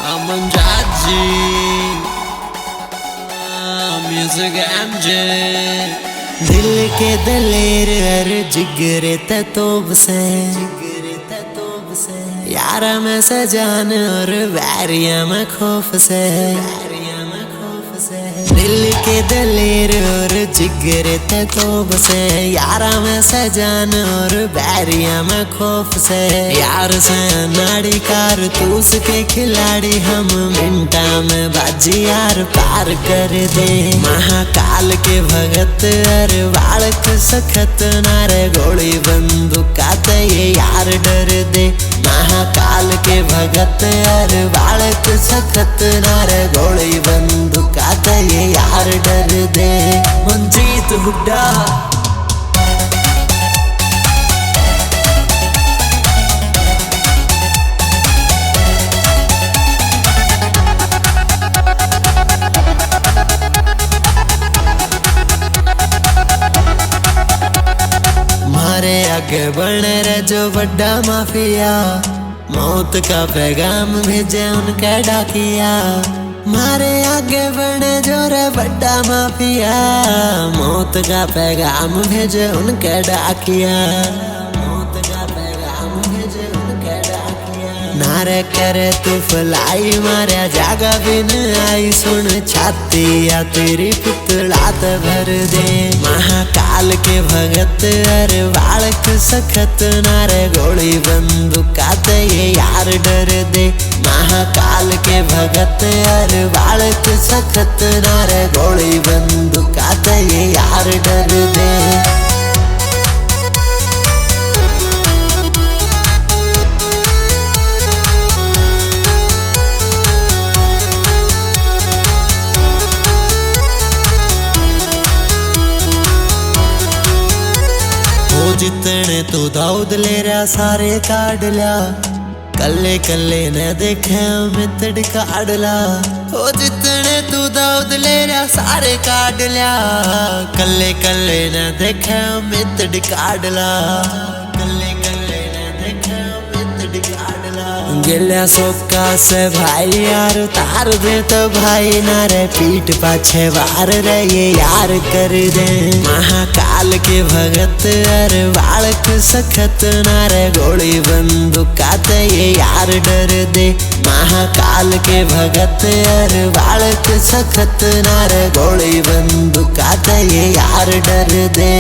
Aman Jaji Music MJ दिल के दलेर हर जिगरे तोब से यारा में सजान और वैरिया में खौफ से दिल के दलेर और जिगरे तोब से यारा में सजान और बैरिया में खौफ से यार से नाड़ी कारतूस के खिलाड़ी हम मिनटा में बाजी यार पार कर दे महाकाल के भगत अरे बालक सखत नारे गोली बंदूकात ये यार डर दे महाकाल के भगत अरे बालक सखत नारे गोली बंदूकात ये यार डर दे मंजीत हुड्डा मारे आगे बढ़ने रे जो बड़ा माफिया मौत का पैगाम भेजे उनका डाकिया मारे आगे बढ़ने जो रे बड़ा माफिया मौत का पैगाम भेजे उनका डाकिया मौत का पैगाम भेजे उनका डाकिया नारे करे तू फलाई मारे जागा बिन आई सुन छाती या तेरी पुतलात भर दे महाकाल के भगत अरे बालक सखत नारे गोली बंदूकात ये यार डर दे महाकाल के भगत अरे बालक सखत नारे गोली बंदूकात ये यार डर दे जितने तू दाऊद ले रहा सारे काट लिया कल्ले कल्ले ने देखे मितड़ काट ला ओ जितने तू दाऊद ले रहा सारे काट लिया कल्ले कल्ले ने देखे मितड़ काट ला कल्ले कल्ले ने देखे मितड़ काट ला गिल्या सोका से भाई यार तार दे तो भाई ना रे पीठ पाछे वार रे ये यार कर दे महाकाल के भगत अरे बालक सखत नारे गोली बंदूकात ये यार डर दे महाकाल के भगत अरे बालक सखत नारे गोली बंदूकात ये यार डर दे।